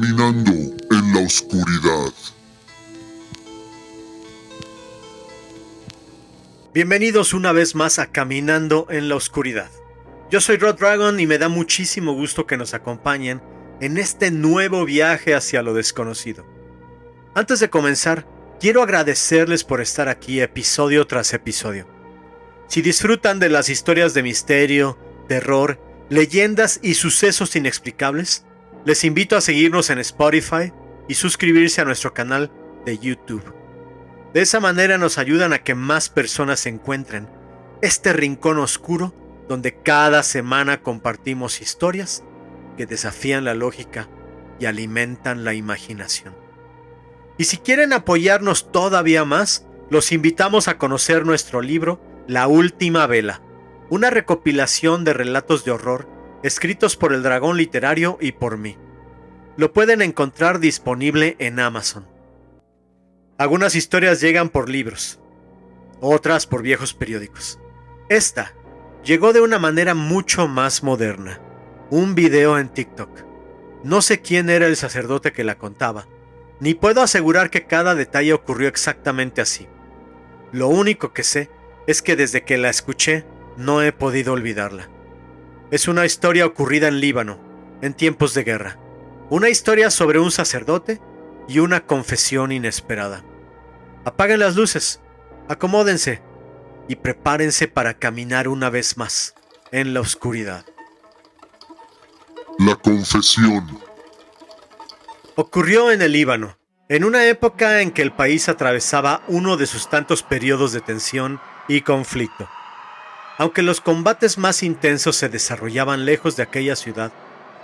Caminando en la oscuridad. Bienvenidos una vez más a Caminando en la Oscuridad. Yo soy Rod Dragon y me da muchísimo gusto que nos acompañen en este nuevo viaje hacia lo desconocido. Antes de comenzar, quiero agradecerles por estar aquí episodio tras episodio. Si disfrutan de las historias de misterio, terror, leyendas y sucesos inexplicables, les invito a seguirnos en Spotify y suscribirse a nuestro canal de YouTube. De esa manera nos ayudan a que más personas encuentren este rincón oscuro donde cada semana compartimos historias que desafían la lógica y alimentan la imaginación. Y si quieren apoyarnos todavía más, los invitamos a conocer nuestro libro La Última Vela, una recopilación de relatos de horror escritos por el Dragón Literario y por mí. Lo pueden encontrar disponible en Amazon. Algunas historias llegan por libros, otras por viejos periódicos. Esta llegó de una manera mucho más moderna, un video en TikTok. No sé quién era el sacerdote que la contaba, ni puedo asegurar que cada detalle ocurrió exactamente así. Lo único que sé es que desde que la escuché no he podido olvidarla. Es una historia ocurrida en Líbano, en tiempos de guerra. Una historia sobre un sacerdote y una confesión inesperada. Apaguen las luces, acomódense y prepárense para caminar una vez más en la oscuridad. La confesión. Ocurrió en el Líbano, en una época en que el país atravesaba uno de sus tantos periodos de tensión y conflicto. Aunque los combates más intensos se desarrollaban lejos de aquella ciudad,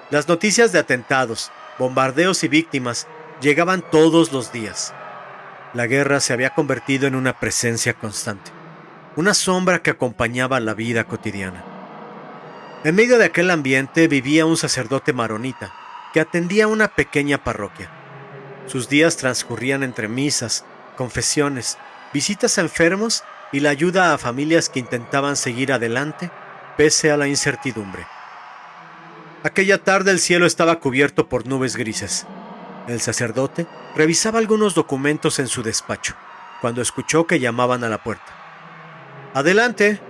las noticias de atentados, bombardeos y víctimas llegaban todos los días. La guerra se había convertido en una presencia constante, una sombra que acompañaba la vida cotidiana. En medio de aquel ambiente vivía un sacerdote maronita que atendía una pequeña parroquia. Sus días transcurrían entre misas, confesiones, visitas a enfermos y la ayuda a familias que intentaban seguir adelante pese a la incertidumbre. Aquella tarde el cielo estaba cubierto por nubes grises. El sacerdote revisaba algunos documentos en su despacho, cuando escuchó que llamaban a la puerta. «Adelante».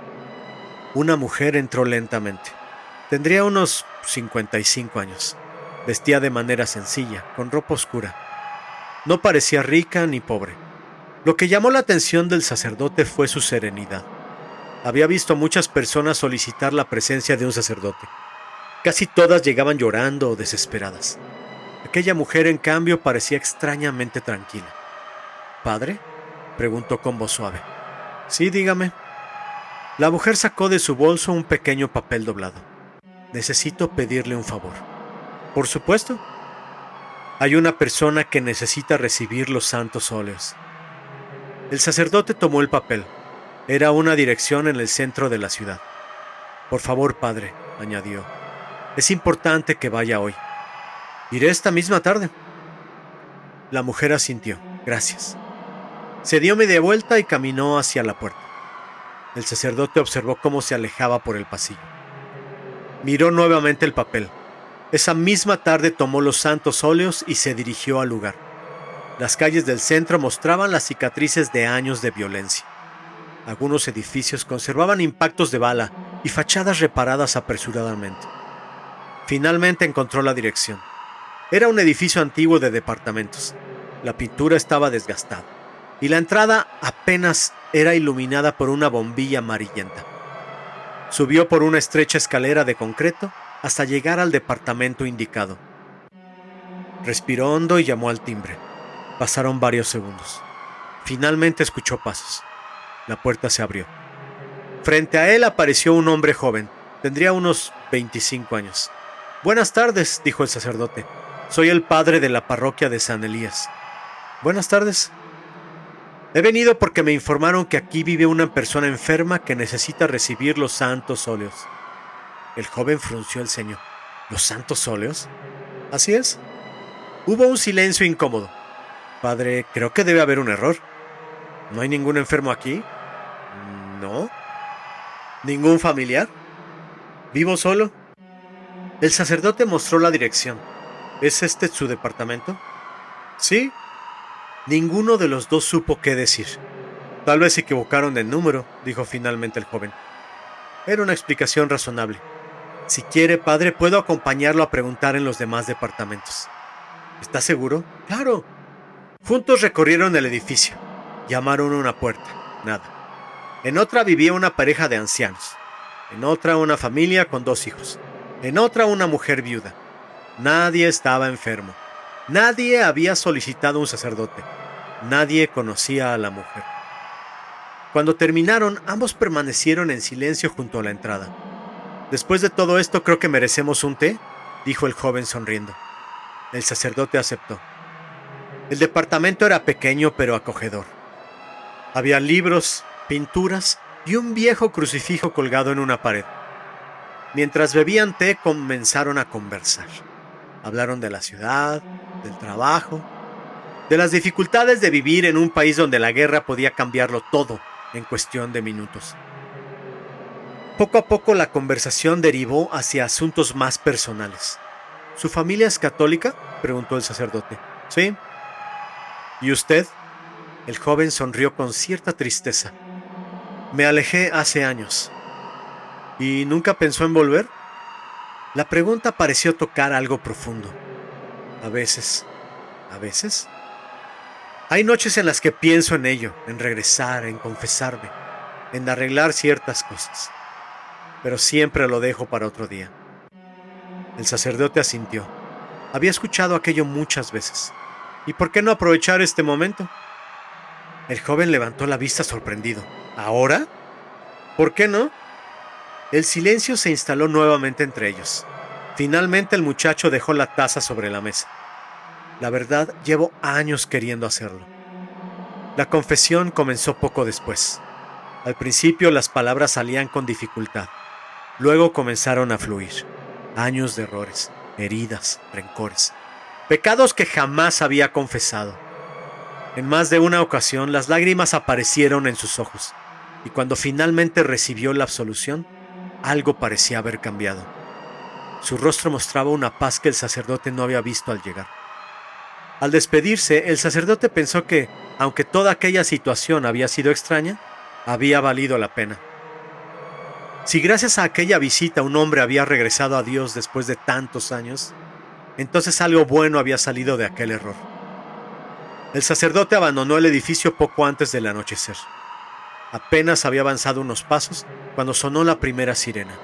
Una mujer entró lentamente. Tendría unos 55 años. Vestía de manera sencilla, con ropa oscura. No parecía rica ni pobre. Lo que llamó la atención del sacerdote fue su serenidad. Había visto a muchas personas solicitar la presencia de un sacerdote. Casi todas llegaban llorando o desesperadas. Aquella mujer, en cambio, parecía extrañamente tranquila. «¿Padre?», preguntó con voz suave. «Sí, dígame». La mujer sacó de su bolso un pequeño papel doblado. «Necesito pedirle un favor». «Por supuesto». «Hay una persona que necesita recibir los santos óleos». El sacerdote tomó el papel. Era una dirección en el centro de la ciudad. «Por favor, padre», añadió. «Es importante que vaya hoy». «Iré esta misma tarde». La mujer asintió. «Gracias». Se dio media vuelta y caminó hacia la puerta. El sacerdote observó cómo se alejaba por el pasillo. Miró nuevamente el papel. Esa misma tarde tomó los santos óleos y se dirigió al lugar. Las calles del centro mostraban las cicatrices de años de violencia. Algunos edificios conservaban impactos de bala y fachadas reparadas apresuradamente. Finalmente encontró la dirección. Era un edificio antiguo de departamentos. La pintura estaba desgastada y la entrada apenas era iluminada por una bombilla amarillenta. Subió por una estrecha escalera de concreto hasta llegar al departamento indicado. Respiró hondo y llamó al timbre. Pasaron varios segundos. Finalmente escuchó pasos. La puerta se abrió. Frente a él apareció un hombre joven. Tendría unos 25 años. «Buenas tardes», dijo el sacerdote. «Soy el padre de la parroquia de San Elías». «Buenas tardes». «He venido porque me informaron que aquí vive una persona enferma que necesita recibir los santos óleos». El joven frunció el ceño. «¿Los santos óleos?». «Así es». Hubo un silencio incómodo. «Padre, creo que debe haber un error. ¿No hay ningún enfermo aquí?». «No». «¿Ningún familiar?». «¿Vivo solo?». El sacerdote mostró la dirección. ¿Es este su departamento? Sí. Ninguno de los dos supo qué decir. Tal vez se equivocaron de número, dijo finalmente el joven. Era una explicación razonable. Si quiere, padre, puedo acompañarlo a preguntar en los demás departamentos. ¿Está seguro? Claro. Juntos recorrieron el edificio. Llamaron a una puerta. Nada. En otra vivía una pareja de ancianos. En otra una familia con 2 hijos. En otra una mujer viuda. Nadie estaba enfermo. Nadie había solicitado un sacerdote. Nadie conocía a la mujer. Cuando terminaron, ambos permanecieron en silencio junto a la entrada. Después de todo esto, creo que merecemos un té, dijo el joven sonriendo. El sacerdote aceptó. El departamento era pequeño pero acogedor. Había libros, pinturas y un viejo crucifijo colgado en una pared. Mientras bebían té, comenzaron a conversar. Hablaron de la ciudad, del trabajo, de las dificultades de vivir en un país donde la guerra podía cambiarlo todo en cuestión de minutos. Poco a poco la conversación derivó hacia asuntos más personales. ¿Su familia es católica?, preguntó el sacerdote. Sí. ¿Y usted? El joven sonrió con cierta tristeza. Me alejé hace años. ¿Y nunca pensó en volver? La pregunta pareció tocar algo profundo. A veces. ¿A veces? Hay noches en las que pienso en ello, en regresar, en confesarme, en arreglar ciertas cosas. Pero siempre lo dejo para otro día. El sacerdote asintió. Había escuchado aquello muchas veces. ¿Y por qué no aprovechar este momento? El joven levantó la vista sorprendido. ¿Ahora? ¿Por qué no? El silencio se instaló nuevamente entre ellos. Finalmente el muchacho dejó la taza sobre la mesa. La verdad, llevo años queriendo hacerlo. La confesión comenzó poco después. Al principio las palabras salían con dificultad. Luego comenzaron a fluir. Años de errores, heridas, rencores. Pecados que jamás había confesado. En más de una ocasión las lágrimas aparecieron en sus ojos. Y cuando finalmente recibió la absolución, algo parecía haber cambiado. Su rostro mostraba una paz que el sacerdote no había visto al llegar. Al despedirse, el sacerdote pensó que, aunque toda aquella situación había sido extraña, había valido la pena. Si gracias a aquella visita un hombre había regresado a Dios después de tantos años, entonces algo bueno había salido de aquel error. El sacerdote abandonó el edificio poco antes del anochecer. Apenas había avanzado unos pasos cuando sonó la primera sirena.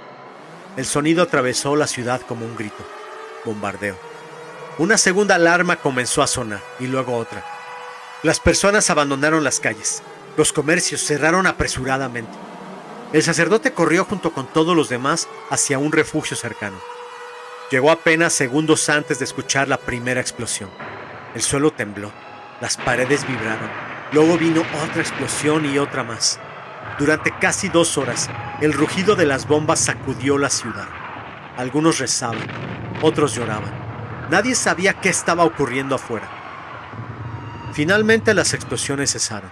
El sonido atravesó la ciudad como un grito. Bombardeo. Una segunda alarma comenzó a sonar, y luego otra. Las personas abandonaron las calles. Los comercios cerraron apresuradamente. El sacerdote corrió junto con todos los demás hacia un refugio cercano. Llegó apenas segundos antes de escuchar la primera explosión. El suelo tembló, las paredes vibraron. Luego vino otra explosión y otra más. Durante casi 2 horas, el rugido de las bombas sacudió la ciudad. Algunos rezaban, otros lloraban. Nadie sabía qué estaba ocurriendo afuera. Finalmente las explosiones cesaron.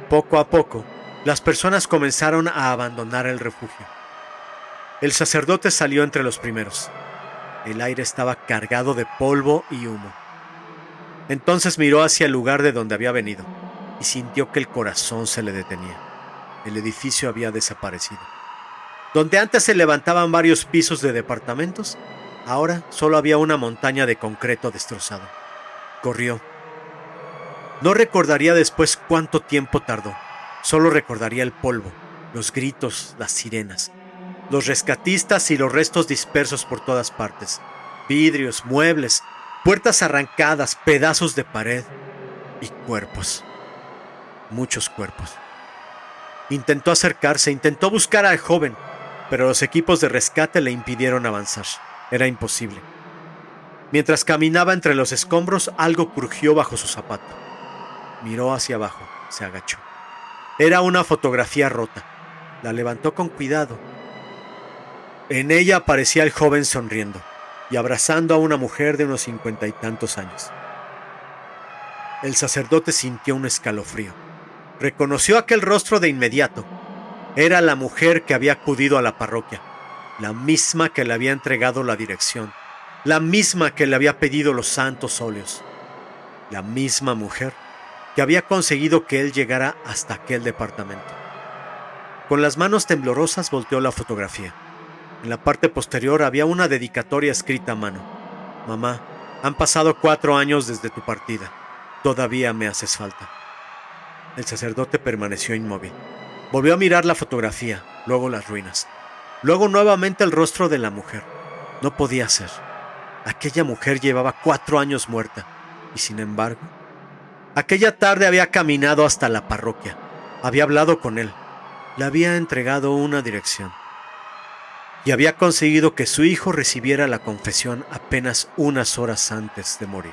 Poco a poco, las personas comenzaron a abandonar el refugio. El sacerdote salió entre los primeros. El aire estaba cargado de polvo y humo. Entonces miró hacia el lugar de donde había venido y sintió que el corazón se le detenía. El edificio había desaparecido. Donde antes se levantaban varios pisos de departamentos, ahora solo había una montaña de concreto destrozado. Corrió. No recordaría después cuánto tiempo tardó. Solo recordaría el polvo, los gritos, las sirenas, los rescatistas y los restos dispersos por todas partes. Vidrios, muebles, puertas arrancadas, pedazos de pared y cuerpos. Muchos cuerpos. Intentó acercarse, intentó buscar al joven, pero los equipos de rescate le impidieron avanzar. Era imposible. Mientras caminaba entre los escombros, algo crujió bajo su zapato. Miró hacia abajo, se agachó. Era una fotografía rota. La levantó con cuidado. En ella aparecía el joven sonriendo y abrazando a una mujer de unos 50 y tantos años. El sacerdote sintió un escalofrío. Reconoció aquel rostro de inmediato. Era la mujer que había acudido a la parroquia, la misma que le había entregado la dirección, la misma que le había pedido los santos óleos, la misma mujer que había conseguido que él llegara hasta aquel departamento. Con las manos temblorosas volteó la fotografía. En la parte posterior había una dedicatoria escrita a mano. Mamá, han pasado 4 años desde tu partida. Todavía me haces falta. El sacerdote permaneció inmóvil. Volvió a mirar la fotografía, luego las ruinas. Luego nuevamente el rostro de la mujer. No podía ser. Aquella mujer llevaba 4 años muerta. Y sin embargo, aquella tarde había caminado hasta la parroquia. Había hablado con él. Le había entregado una dirección. Y había conseguido que su hijo recibiera la confesión apenas unas horas antes de morir.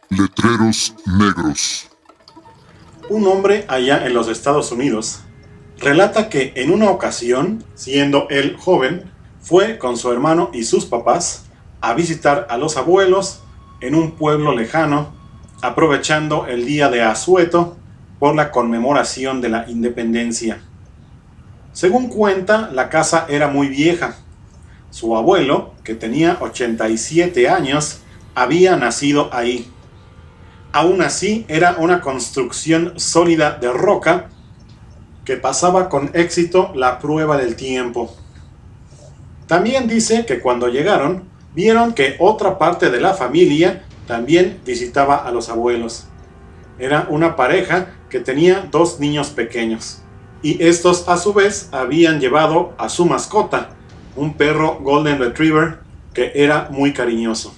Letreros negros. Un hombre allá en los Estados Unidos relata que en una ocasión, siendo él joven, fue con su hermano y sus papás a visitar a los abuelos en un pueblo lejano, aprovechando el día de Asueto por la conmemoración de la independencia. Según cuenta, la casa era muy vieja. Su abuelo, que tenía 87 años, había nacido ahí. Aún así, era una construcción sólida de roca que pasaba con éxito la prueba del tiempo. También dice que cuando llegaron, vieron que otra parte de la familia también visitaba a los abuelos. Era una pareja que tenía 2 niños pequeños, y estos a su vez habían llevado a su mascota, un perro Golden Retriever que era muy cariñoso.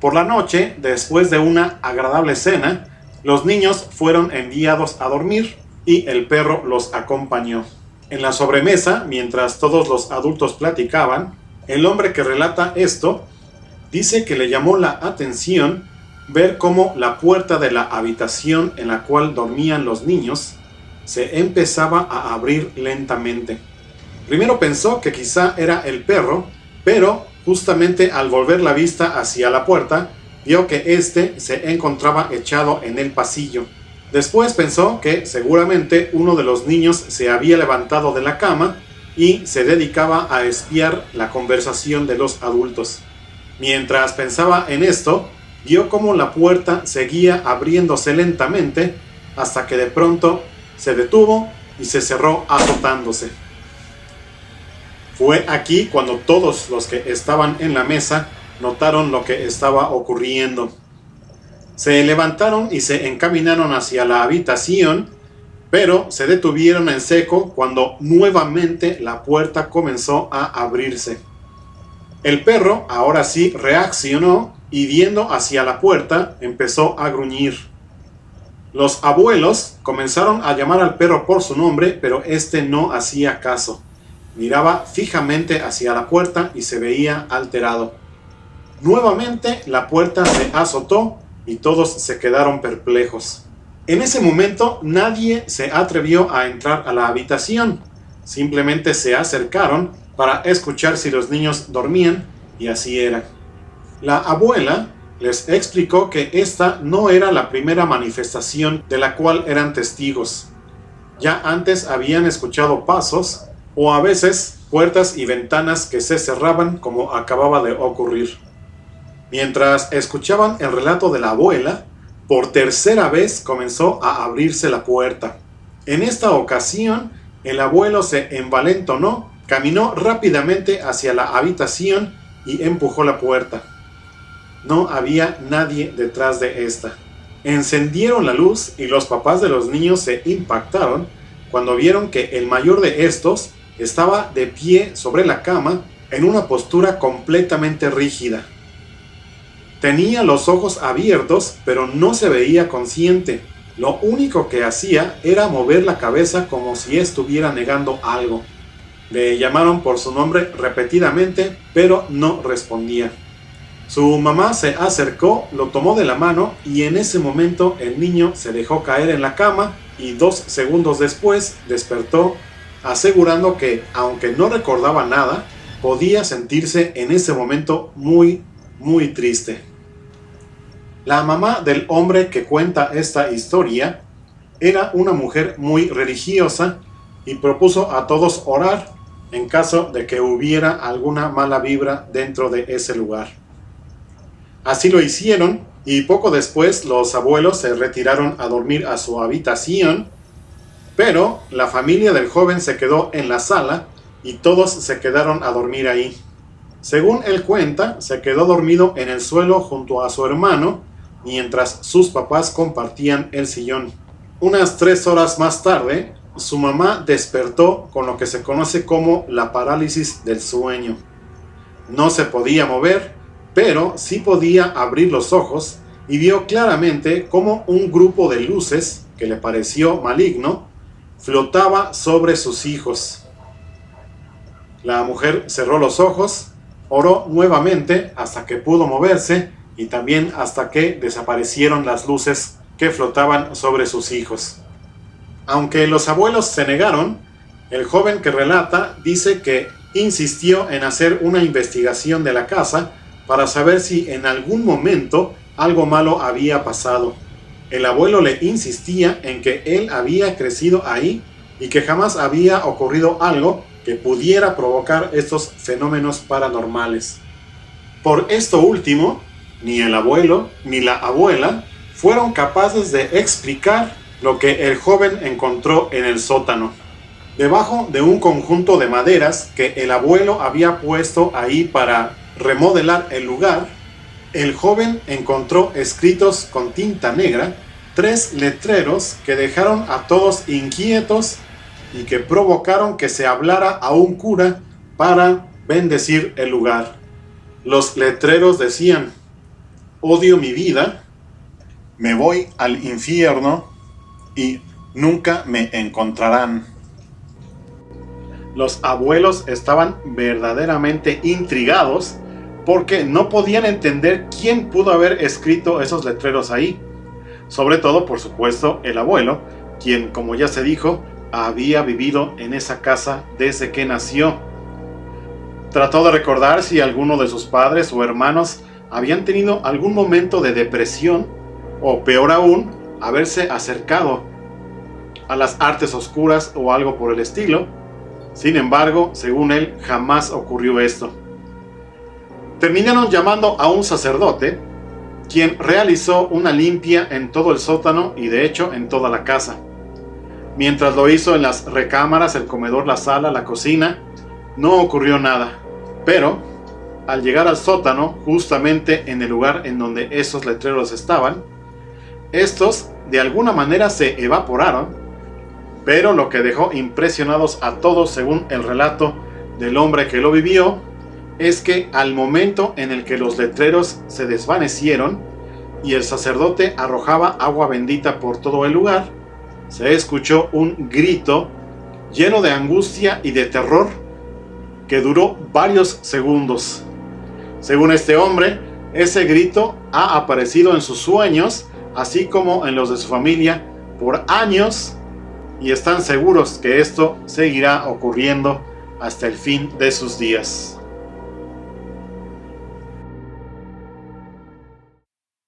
Por la noche, después de una agradable cena, los niños fueron enviados a dormir y el perro los acompañó. En la sobremesa, mientras todos los adultos platicaban, el hombre que relata esto dice que le llamó la atención ver cómo la puerta de la habitación en la cual dormían los niños se empezaba a abrir lentamente. Primero pensó que quizá era el perro, pero justamente al volver la vista hacia la puerta, vio que éste se encontraba echado en el pasillo. Después pensó que seguramente uno de los niños se había levantado de la cama y se dedicaba a espiar la conversación de los adultos. Mientras pensaba en esto, vio cómo la puerta seguía abriéndose lentamente hasta que de pronto se detuvo y se cerró azotándose. Fue aquí cuando todos los que estaban en la mesa notaron lo que estaba ocurriendo. Se levantaron y se encaminaron hacia la habitación, pero se detuvieron en seco cuando nuevamente la puerta comenzó a abrirse. El perro ahora sí reaccionó y viendo hacia la puerta empezó a gruñir. Los abuelos comenzaron a llamar al perro por su nombre, pero este no hacía caso. Miraba fijamente hacia la puerta y se veía alterado. Nuevamente la puerta se azotó y todos se quedaron perplejos. En ese momento nadie se atrevió a entrar a la habitación. Simplemente se acercaron para escuchar si los niños dormían y así era. La abuela les explicó que esta no era la primera manifestación de la cual eran testigos. Ya antes habían escuchado pasos o a veces puertas y ventanas que se cerraban como acababa de ocurrir. Mientras escuchaban el relato de la abuela, por tercera vez comenzó a abrirse la puerta. En esta ocasión, el abuelo se envalentonó, caminó rápidamente hacia la habitación y empujó la puerta. No había nadie detrás de esta. Encendieron la luz y los papás de los niños se impactaron cuando vieron que el mayor de estos estaba de pie sobre la cama en una postura completamente rígida. Tenía los ojos abiertos, pero no se veía consciente. Lo único que hacía era mover la cabeza como si estuviera negando algo. Le llamaron por su nombre repetidamente, pero no respondía. Su mamá se acercó, lo tomó de la mano y en ese momento el niño se dejó caer en la cama y 2 segundos después despertó, asegurando que, aunque no recordaba nada, podía sentirse en ese momento muy, muy triste. La mamá del hombre que cuenta esta historia era una mujer muy religiosa y propuso a todos orar en caso de que hubiera alguna mala vibra dentro de ese lugar. Así lo hicieron y poco después los abuelos se retiraron a dormir a su habitación, pero la familia del joven se quedó en la sala y todos se quedaron a dormir ahí. Según él cuenta, se quedó dormido en el suelo junto a su hermano mientras sus papás compartían el sillón. Unas 3 horas más tarde, su mamá despertó con lo que se conoce como la parálisis del sueño. No se podía mover, pero sí podía abrir los ojos y vio claramente cómo un grupo de luces, que le pareció maligno, flotaba sobre sus hijos. La mujer cerró los ojos, oró nuevamente hasta que pudo moverse y también hasta que desaparecieron las luces que flotaban sobre sus hijos. Aunque los abuelos se negaron, el joven que relata dice que insistió en hacer una investigación de la casa para saber si en algún momento algo malo había pasado. El abuelo le insistía en que él había crecido ahí y que jamás había ocurrido algo que pudiera provocar estos fenómenos paranormales. Por esto último, ni el abuelo ni la abuela fueron capaces de explicar lo que el joven encontró en el sótano. Debajo de un conjunto de maderas que el abuelo había puesto ahí para remodelar el lugar, el joven encontró escritos con tinta negra 3 letreros que dejaron a todos inquietos y que provocaron que se hablara a un cura para bendecir el lugar. Los letreros decían: odio mi vida, me voy al infierno y nunca me encontrarán. Los abuelos estaban verdaderamente intrigados porque no podían entender quién pudo haber escrito esos letreros ahí. Sobre todo, por supuesto, el abuelo, quien, como ya se dijo, había vivido en esa casa desde que nació. Trató de recordar si alguno de sus padres o hermanos habían tenido algún momento de depresión o, peor aún, haberse acercado a las artes oscuras o algo por el estilo. Sin embargo, según él, jamás ocurrió esto. Terminaron llamando a un sacerdote, quien realizó una limpia en todo el sótano y de hecho en toda la casa. Mientras lo hizo en las recámaras, el comedor, la sala, la cocina, no ocurrió nada. Pero, al llegar al sótano, justamente en el lugar en donde esos letreros estaban, estos de alguna manera se evaporaron, pero lo que dejó impresionados a todos, según el relato del hombre que lo vivió, es que al momento en el que los letreros se desvanecieron y el sacerdote arrojaba agua bendita por todo el lugar, se escuchó un grito lleno de angustia y de terror que duró varios segundos. Según este hombre, ese grito ha aparecido en sus sueños, así como en los de su familia, por años, y están seguros que esto seguirá ocurriendo hasta el fin de sus días.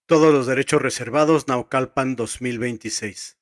Todos los derechos reservados, Naucalpan 2026.